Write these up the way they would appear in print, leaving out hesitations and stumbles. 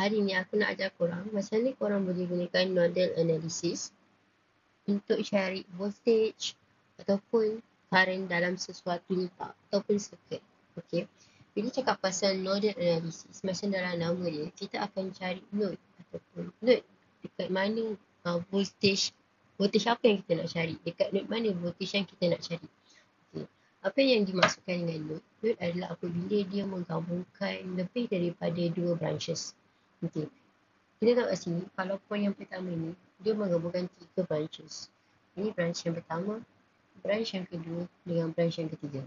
hari ni aku nak ajar korang macam ni korang boleh gunakan nodal analysis untuk cari voltage ataupun current dalam sesuatu letak ataupun circuit. Okey. Bila cakap pasal nodal analysis, macam dalam nama dia, kita akan cari node ataupun node dekat mana voltage apa yang kita nak cari, dekat node mana voltage yang kita nak cari. Okey. Apa yang dimaksudkan dengan node? Node adalah apabila dia menggabungkan lebih daripada dua branches. Okey. Kita tahu kat sini, kalau point yang pertama ni, dia menggabungkan 3 branches. Ini branch yang pertama, branch yang kedua dengan branch yang ketiga.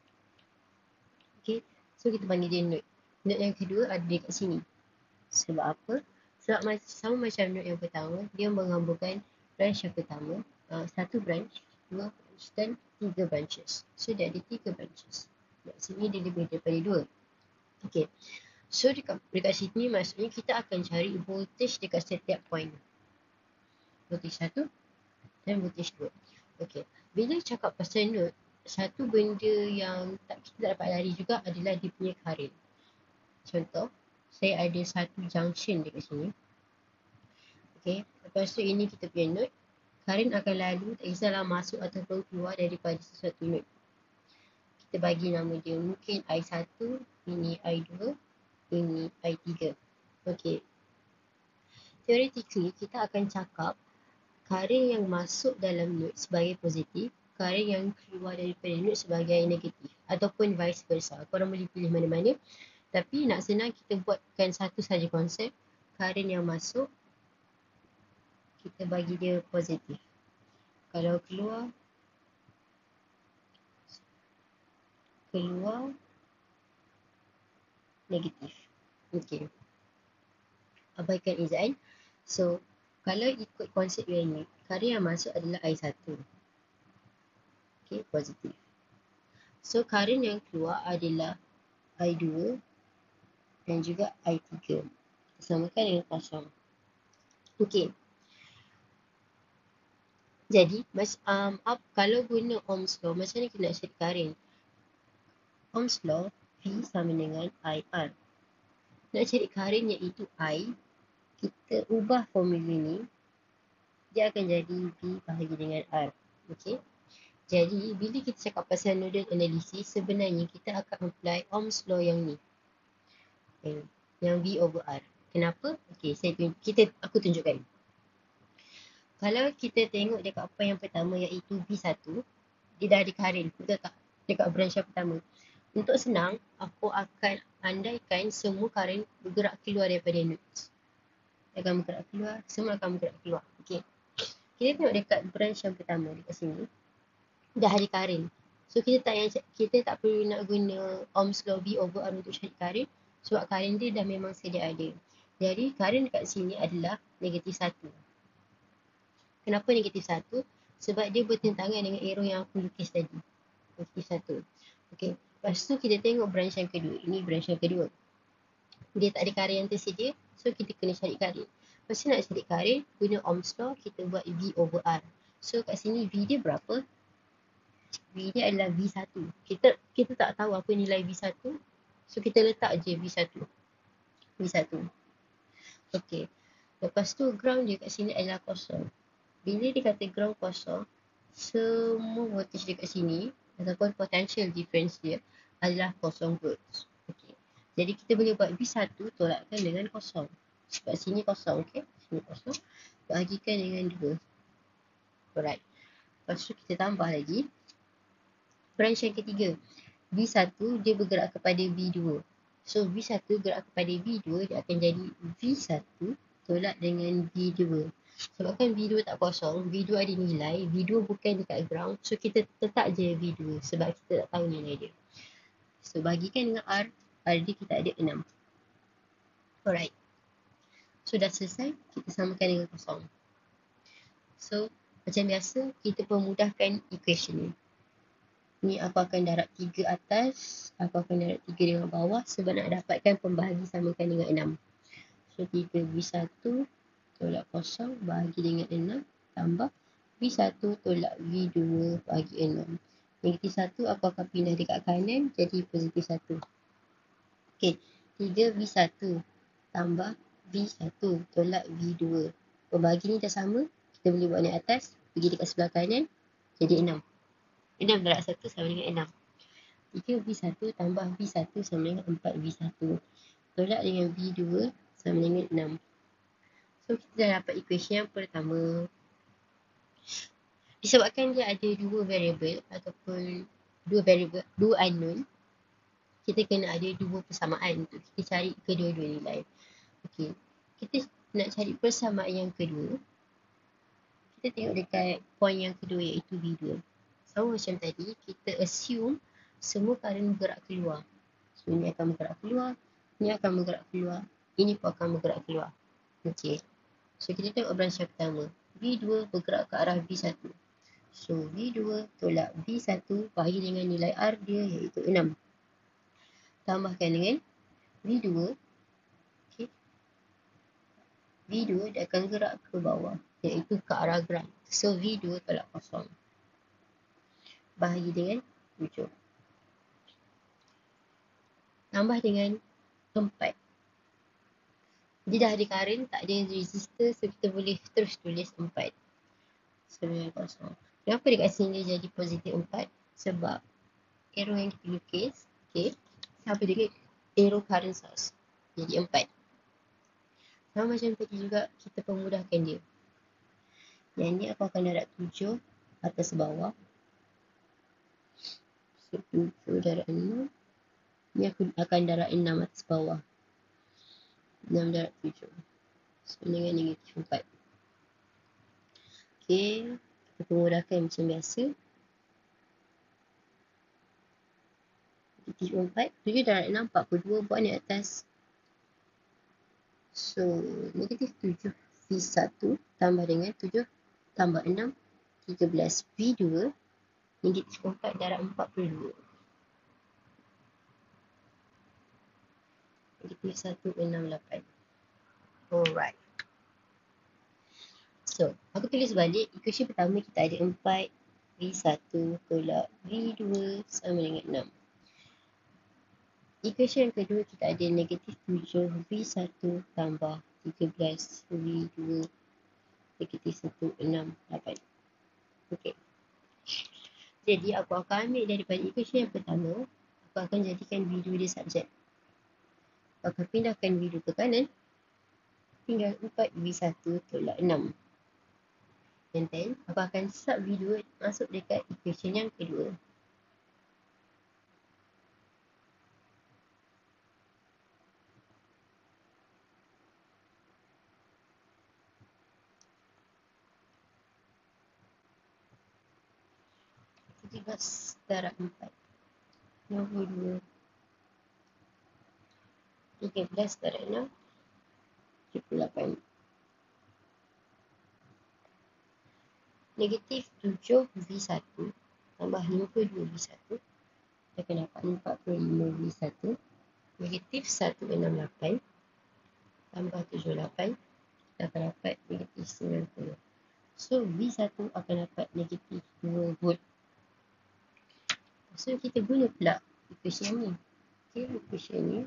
Okay, so kita panggil dia node. Node yang kedua ada dekat sini. Sebab apa? Sebab sama macam node yang pertama, dia menggabungkan branch yang pertama, satu branch, dua branch dan 3 branches. So dia ada 3 branches. Dekat sini dia lebih daripada 2. Okay. So dekat sini maksudnya kita akan cari voltage dekat setiap point. Voltage 1 dan voltage 2. Okey. Bila cakap pasal node, satu benda yang kita tak dapat lari juga adalah dia punya current. Contoh, saya ada satu junction dekat sini. Okey. Lepas tu ini kita punya node. Current akan lalu, tak kisahlah masuk ataupun keluar daripada sesuatu node. Kita bagi nama dia mungkin I1, ini I2, ini I3. Okey. Theoretically, kita akan cakap current yang masuk dalam node sebagai positif, current yang keluar daripada node sebagai negatif, ataupun vice versa. Korang boleh pilih mana-mana. Tapi nak senang kita buatkan satu saja konsep. Current yang masuk, kita bagi dia positif. Kalau keluar negatif. Okey. Abaikan izan. So, kalau ikut konsep yang ni, current yang masuk adalah I1. Okey, positif. So, current yang keluar adalah I2 dan juga I3. Samakan dengan kosong. Okey. Jadi, kalau guna Ohm's Law, macam mana kita nak cari current? Ohm's Law, V sama dengan IR. Nak cari current iaitu I, kita ubah formula ni, dia akan jadi V bahagi dengan R. Okey. Jadi, bila kita cakap pasal nodal analysis, sebenarnya kita akan apply Ohm's Law yang ni. Yang V over R. Kenapa? Okey, aku tunjukkan. Kalau kita tengok dekat apa yang pertama iaitu V1, dia dah ada current, betul tak? Dekat branch yang pertama. Untuk senang, aku akan andaikan semua current bergerak keluar daripada nodes. Dia akan bergerak keluar, semua akan bergerak keluar. Okey. Kita tengok dekat branch yang pertama dekat sini, dah ada current. So kita tak perlu nak guna Ohm's Law V over R untuk cari current, sebab current dia dah memang sedia ada. Jadi current dekat sini adalah negatif 1. Kenapa negatif 1? Sebab dia bertentangan dengan arrow yang aku lukis tadi. Negatif 1. Okey. Lepas tu kita tengok branch yang kedua. Ini branch yang kedua. Dia tak ada current yang tersedia. So kita kena cari current. Lepas tu nak cari current, guna Ohm's Law, kita buat V over R. So kat sini V dia berapa? V dia adalah V1. Kita tak tahu apa nilai V1. So kita letak je V1. V1. Okey. Lepas tu ground dia kat sini adalah kosong. Bila dia kata ground kosong, semua voltage dekat sini ataupun potential difference dia adalah kosong volts. Okay. Jadi kita boleh buat V1 tolakkan dengan kosong. Sebab sini kosong, okay? Sini kosong. Bahagikan dengan 2. Alright. Lepas tu kita tambah lagi. Branch yang ketiga. V1 dia bergerak kepada V2. So V1 gerak kepada V2, dia akan jadi V1 tolak dengan V2. Sebabkan V2 tak kosong, V2 ada nilai, V2 bukan dekat ground, so kita letak je V2 sebab kita tak tahu nilai dia. So bagikan dengan R dia kita ada 6. Alright. So dah selesai, kita samakan dengan kosong. So macam biasa, kita pemudahkan equation ni. Ni aku akan darab 3 atas, aku akan darab 3 dengan bawah sebab nak dapatkan pembahagi samakan dengan 6. So 3V1 tolak kosong bahagi dengan 6 tambah V1 tolak V2 bahagi 6. Negatif 1 aku akan pindah dekat kanan jadi positif 1. Okey, 3V1 tambah V1 tolak V2. Pembagi ni dah sama, kita boleh buat naik atas, pergi dekat sebelah kanan, jadi 6. 6 darab 1 sama dengan 6. 3V1 tambah V1 sama dengan 4V1. Tolak dengan V2 sama dengan 6. So, kita dah dapat equation yang pertama. Disebabkan dia ada dua variable ataupun dua unknown, kita kena ada dua persamaan untuk kita cari kedua-dua nilai. Okey, kita nak cari persamaan yang kedua. Kita tengok dekat point yang kedua iaitu V2. Sama macam tadi, kita assume semua current bergerak keluar. So, ini akan bergerak keluar, ini akan bergerak keluar, ini pun akan bergerak keluar. Okey. So, kita tengok branch yang pertama. V2 bergerak ke arah V1. So, V2 tolak V1 bahagi dengan nilai R dia iaitu 6. Tambahkan dengan V2. Okay. V2 dia akan gerak ke bawah iaitu ke arah ground. So, V2 tolak kosong. Bahagi dengan 7. Tambah dengan 4. Dia dah ada current, tak ada resistor, so kita boleh terus tulis 4. So, kosong. Kenapa dekat sini dia jadi positif 4? Sebab arrow yang kita lukis, okay, sama dengan arrow current source. Jadi 4. Sama macam tadi juga, kita pemudahkan dia. Yang ni aku akan darab 7 atas bawah. So, 7 darab 6. Ni aku akan darab 6 atas bawah. 6 darab 7. So, dengan negatif 4. Okay, kita pemudahkan macam biasa. Negatif 4. 7 darab 6, 42. Buat naik atas. So, negatif 7 V1 tambah dengan 7 tambah 6, 13 V2. Negatif 4 darab 42. Negatif 168. Alright. So, aku tulis balik. Equation pertama kita ada 4 V1 tolak V2 sama dengan 6. Equation yang kedua kita ada negatif 7 V1 tambah 13 V2 negatif 168. Okay. Jadi, aku akan ambil daripada equation yang pertama, aku akan jadikan V2 dia subjek. Aku akan pindahkan V2 ke kanan, tinggal 4 V1 tolak 6. And then, aku akan sub V2 masuk dekat equation yang kedua. Tiga darab 4. 22. 13 darab 6. 78. Negatif 7 V1 tambah 52 V1. Kita akan dapat 45 V1. Negatif 168 tambah 78. Kita akan dapat negatif 90. So, V1 akan dapat negatif 2 volt. So, kita guna pula equation ni. Okay, equation ni.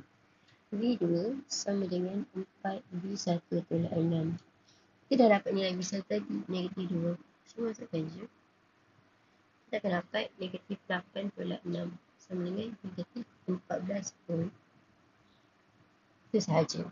V2 sama dengan 4 V1 tolak 6. Kita dah dapat nilai V1 tadi, negatif 2. So, masukkan je. Kita akan dapat negatif 8 tolak 6 sama dengan negatif 14 volt. Itu sahaja.